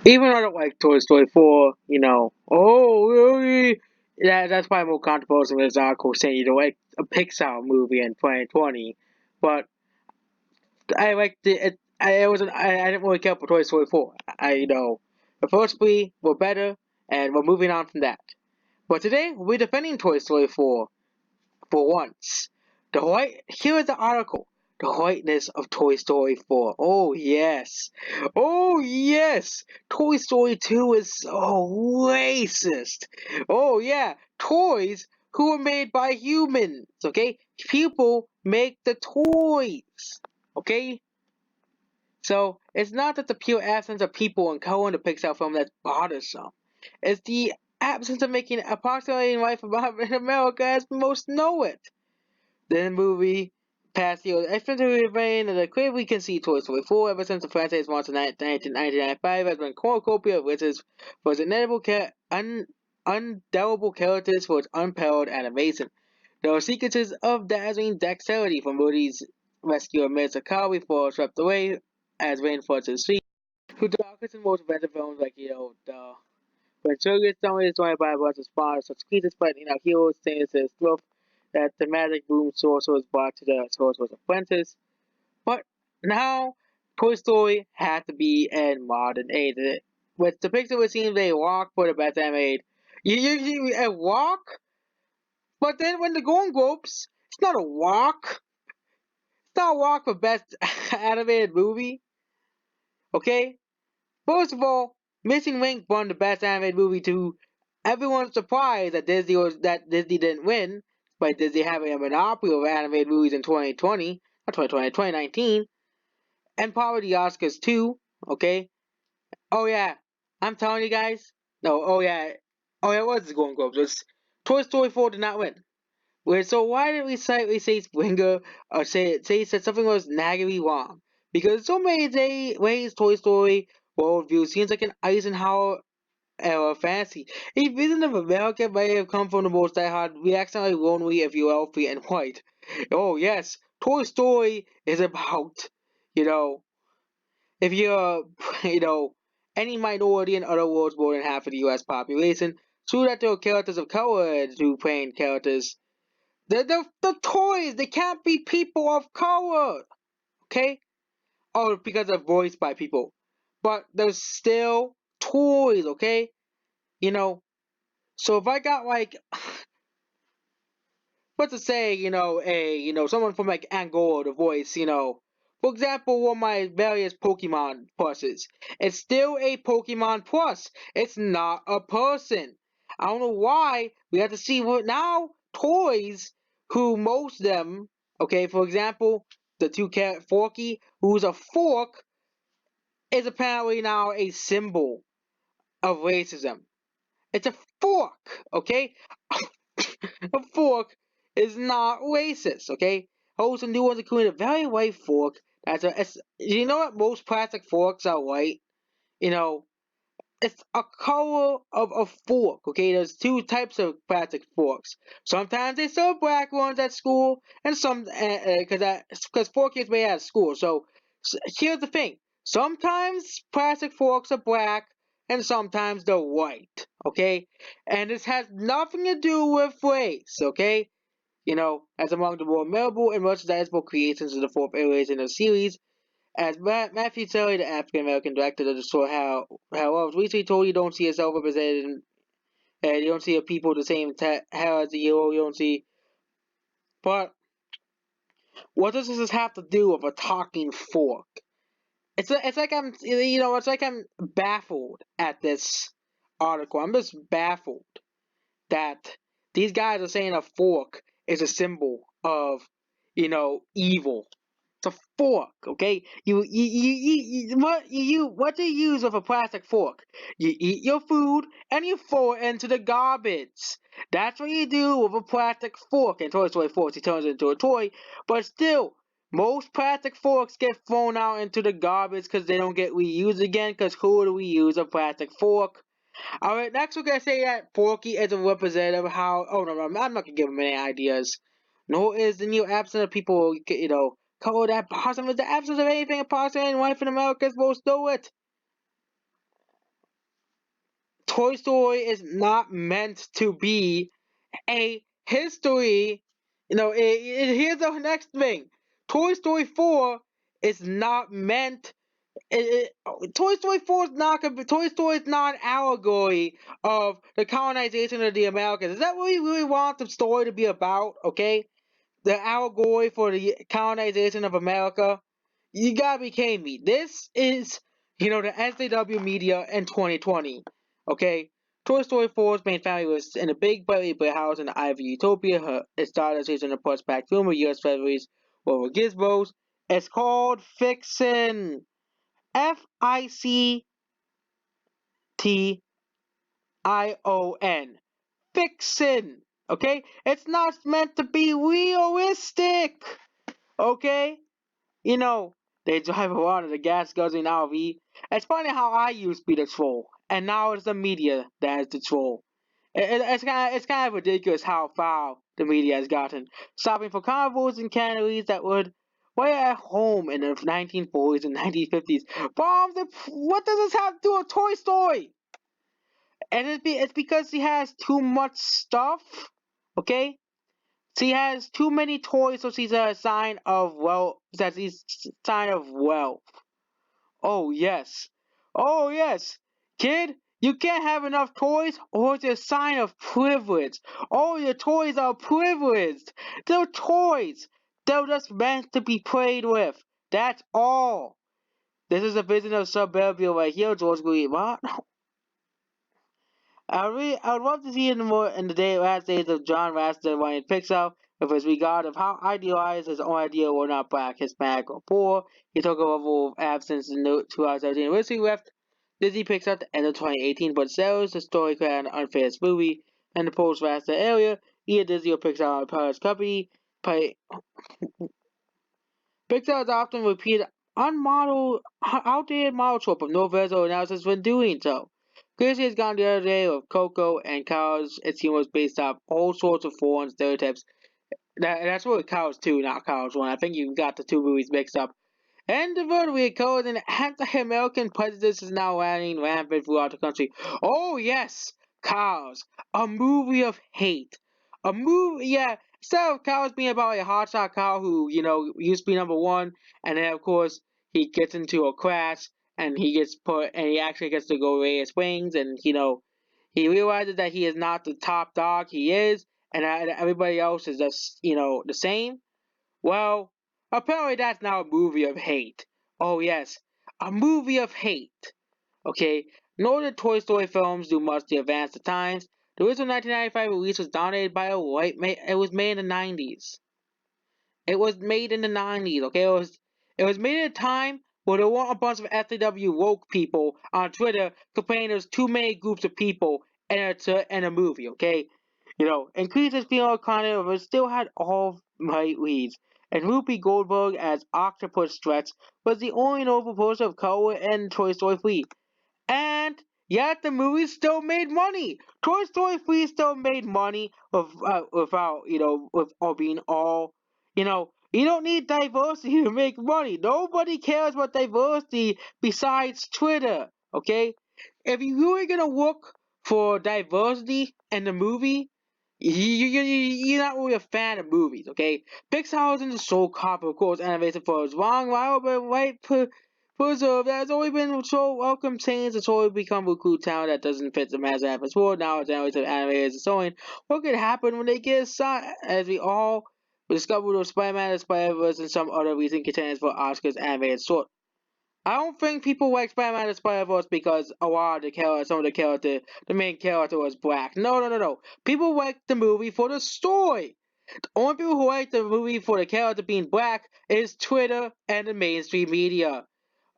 Even though I don't like Toy Story 4, really? That's probably more controversial than this article saying you don't like a Pixar movie in 2020. But I liked it. I didn't really care for Toy Story 4. The first three were better, and we're moving on from that. But today, we're defending Toy Story 4 for once. Here is the article. The whiteness of Toy Story 4. Oh yes. Oh yes. Toy Story 2 is so racist. Oh yeah. Toys who are made by humans. Okay? People make the toys. Okay? So it's not that the pure absence of people and color in the Pixar film that's bothersome. It's the absence of making approximating life about in America as most know it. The movie past the extraordinary reign of the clearly can see Toy Story 4 ever since the franchise launched in 1995 has been a cornucopia of riches for its undeniable characters for its unparalleled animation. There are sequences of dazzling dexterity from Woody's rescue amidst a car before swept away as rain falls to the street. Who the darkest and most offensive films like, the when Surrogate Story is joined by a bunch of spawns, such creatures fighting our heroes, saying to the that the magic boom source was brought to the sorcerer's apprentice. But now, Toy Story had to be in modern age. With the picture, it seems a walk for the best animated. A walk? But then when the Golden Globes, it's not a walk. It's not a walk for best animated movie. Okay? First of all, Missing Link won the best animated movie to everyone's surprise that Disney didn't win, despite Disney having a monopoly of animated movies in 2020, not 2020, 2019, and probably the Oscars too. Okay. Oh yeah, I'm telling you guys. No. Oh yeah, it was the Golden Globes. It was Toy Story 4 did not win. Wait, so why did we say Springer or say said something was naggingly wrong? Because so many ways Toy Story worldview seems like an Eisenhower era fantasy. A vision of America may have come from the most diehard, reactionary, lonely, if you wealthy and white. Oh yes, Toy Story is about, you know, if you're, you know, any minority in other worlds more than half of the U.S. population. True that there are characters of color to playing characters the toys, they can't be people of color, okay? Oh, because they're voiced by people. But they're still toys, okay? You know, so if I got like, let's just say, someone from like Angola to voice, for example, one of my various Pokemon pluses, it's still a Pokemon plus. It's not a person. I don't know why we have to see what now toys who most of them, okay, for example, the two cat Forky, who's a fork, is apparently now a symbol of racism. It's a fork, okay? A fork is not racist, okay? Also, new ones including a very white fork. You know what? Most plastic forks are white. You know, it's a color of a fork, okay? There's two types of plastic forks. Sometimes they sell black ones at school, and because fork is made at school. So here's the thing: sometimes plastic forks are black, and sometimes they're white, okay? And this has nothing to do with race, okay? As among the more memorable and merchandisable creations of the fourth iteration of the series, as Matthew Terry, the African American director of the show, how I was recently told you don't see yourself represented, and you don't see a people the same how as the hero. You don't see, but what does this have to do with a talking fork? It's like it's like I'm baffled at this article. I'm just baffled that these guys are saying a fork is a symbol of evil. It's a fork, okay? What do you use with a plastic fork? You eat your food and you throw it into the garbage. That's what you do with a plastic fork. In Toy Story 4, he turns it into a toy, but still, most plastic forks get thrown out into the garbage because they don't get reused again. Because who do we use a plastic fork? All right, next we're gonna say that Porky is a representative of how. Oh no, I'm not gonna give him any ideas. Nor is the new absence of people, color that blossom is the absence of anything approximating life in America's most do it. Toy Story is not meant to be a history. Here's the next thing. Toy Story 4 is not meant. Toy Story 4 is not. Toy Story is not an allegory of the colonization of the Americas. Is that what we really want the story to be about? Okay, the allegory for the colonization of America. You gotta be kidding me. This is, the SJW media in 2020. Okay? Toy Story 4's main family was in a big brightly lit house in the Ivy Utopia. Its daughter is in a post-pack film with US Federals over gizmos. It's called Fiction. Fiction. Fiction. Okay? It's not meant to be realistic. Okay? You know, they drive around in a gas guzzling RV. It's funny how I used to be the troll, and now it's the media that is the troll. It's kind of ridiculous how far the media has gotten, stopping for carnivals and canneries that would were at home in the 1940s and 1950s. Bombs! What does this have to do with Toy Story? And it's because he has too much stuff. Okay, she has too many toys, so she's a sign of wealth. That she's a sign of wealth. Oh yes, oh yes, kid. You can't have enough toys, or it's a sign of privilege. Oh, your toys are privileged. They're toys. They're just meant to be played with. That's all. This is a vision of suburbia right here, George Green. What? I would love to see it more in the last days of John Lasseter when he picks up with his regard of how idealized his own idea were not black, Hispanic, or poor. He took a level of absence in 2017 University left. Disney picks up the end of 2018, but sells the story created an unfair movie in the post-Lasseter area. Either Disney or Pixar are parents company. Pixar has often repeated outdated model trope of no visual analysis when doing so. Crazy has gone the other day with Coco and Cows. Its humor was based off all sorts of foreign stereotypes. That's really Cows 2, not Cows 1. I think you got the two movies mixed up. And the vertically code and anti-American prejudice is now running rampant throughout the country. Oh yes, Cows, a movie of hate. A movie, yeah. Instead of Cows being about a hotshot cow who, used to be number one, and then of course he gets into a crash, and he actually gets to go raise his wings, and he realizes that he is not the top dog he is, and everybody else is just, the same. Well, apparently that's now a movie of hate. Oh yes, a movie of hate. Okay, nor did Toy Story films do much to advance the times. The original 1995 release was dominated by a white man. It was made in the 90s. It was made in the 90s. Okay, it was made at a time where there weren't a bunch of SW woke people on Twitter complaining there's too many groups of people in a movie. Okay, increases female content, but still had all right leads. And Ruby Goldberg as Octopus Stretch was the only notable person of color in Toy Story 3. And yet the movie still made money. Toy Story 3 still made money without, with all being all, you don't need diversity to make money. Nobody cares about diversity besides Twitter, okay? If you really gonna look for diversity in the movie, you're not really a fan of movies, okay? Pixar is in the soul cop, of course, animation for its long while, but preserved. Has always been so welcome change. It's always become a cool town that doesn't fit the mass atmosphere. Now it's animated animators and so on. What could happen when they get assigned, as we all discovered with Spider-Man and Spider-Verse and some other recent contenders for Oscars animated short. I don't think people like Spider-Man and Spider-Verse because a lot of the main character was black. No, no, no, no. People like the movie for the story. The only people who like the movie for the character being black is Twitter and the mainstream media.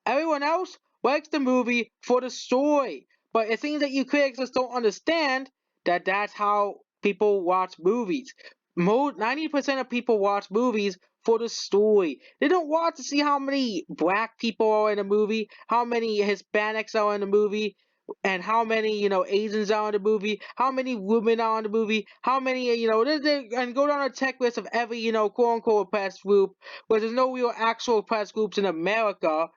Everyone else likes the movie for the story, but it seems that you critics just don't understand that that's how people watch movies. 90% of people watch movies for the story. They don't watch to see how many black people are in the movie, how many Hispanics are in the movie, and how many Asians are in the movie, how many women are in the movie, how many and go down a checklist of every quote unquote press group, where there's no real actual press groups in America.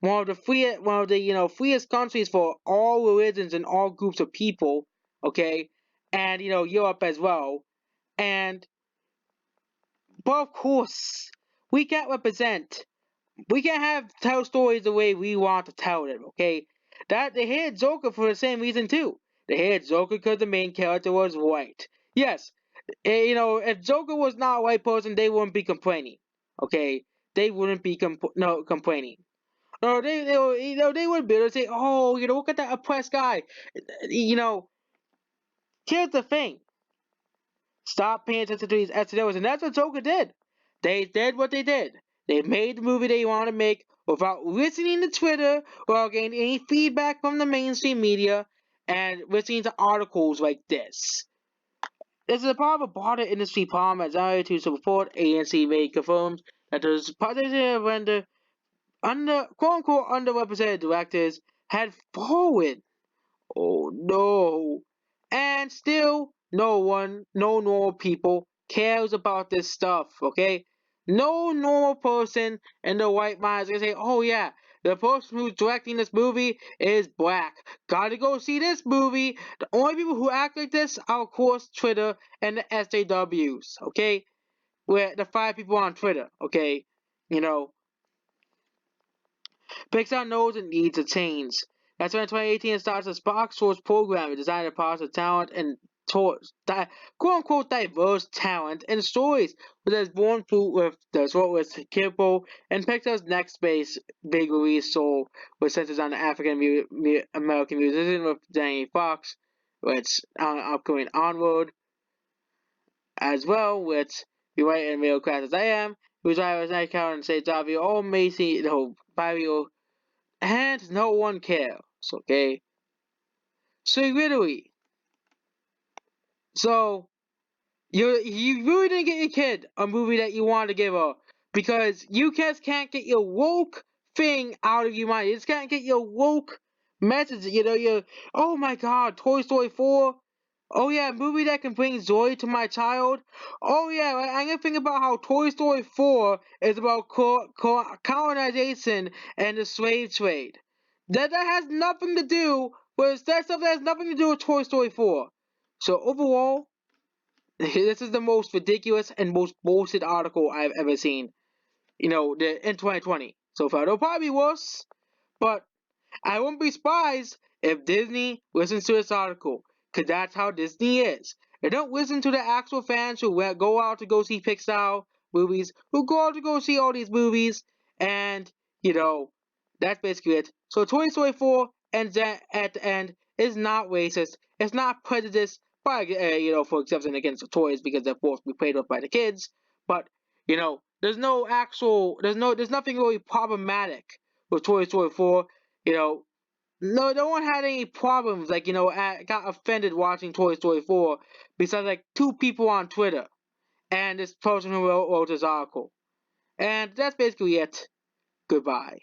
one of the freest countries for all religions and all groups of people, okay, and Europe as well, and but of course we can't represent, we can't have tell stories the way we want to tell them, okay? That they hated Joker for the same reason too. They hated Joker because the main character was white. Yes, if Joker was not a white person, they wouldn't be complaining. Okay, they wouldn't be complaining. No, they would be able to say, oh, look at that oppressed guy. You know, here's the thing: stop paying attention to these SNLs, and that's what Joker did. They did what they did. They made the movie they want to make without listening to Twitter, without getting any feedback from the mainstream media, and listening to articles like this. This is a part of a broader industry problem as I to support ANC made confirms that there's positive under quote unquote underrepresented directors had fallen. Oh no. And still, no normal people cares about this stuff, okay? No normal person in the right mind is gonna say, oh yeah, the person who's directing this movie is black. Gotta go see this movie. The only people who act like this are, of course, Twitter and the SJWs, okay? Where the 5 people on Twitter, okay? You know, Pixar knows it needs a change. That's why in 2018 it starts a Spark Source program designed to foster talent and quote unquote diverse talent and stories, which has borne fruit with the sort with Kippo and Pixar's next big release Soul, which centers on the African American musician with Danny Fox, which upcoming Onward as well, which you white and middle class as I am, whose I was not count and say Davio all Macy no Barrio and no one cares, okay? So literally, so you really didn't get your kid a movie that you wanted to give her because you kids can't get your woke thing out of your mind. You just can't get your woke message. Your oh my god, Toy Story 4. Oh yeah, a movie that can bring joy to my child. Oh yeah, I'm gonna think about how Toy Story 4 is about colonization and the slave trade. That has nothing to do with that stuff. That has nothing to do with Toy Story 4. So overall, this is the most ridiculous and most bullshit article I've ever seen. In 2020 so far. It'll probably be worse, but I won't be surprised if Disney listens to this article, because that's how Disney is. They don't listen to the actual fans who go out to go see Pixar movies, who go out to go see all these movies, and, you know, that's basically it. So Toy Story 4 ends at the end is not racist. It's not prejudiced by, for exception against the toys because they're forced to be played with by the kids. But, there's nothing really problematic with Toy Story 4. You know, no one had any problems, like, got offended watching Toy Story 4 besides, like, 2 people on Twitter and this person who wrote this article. And that's basically it. Goodbye.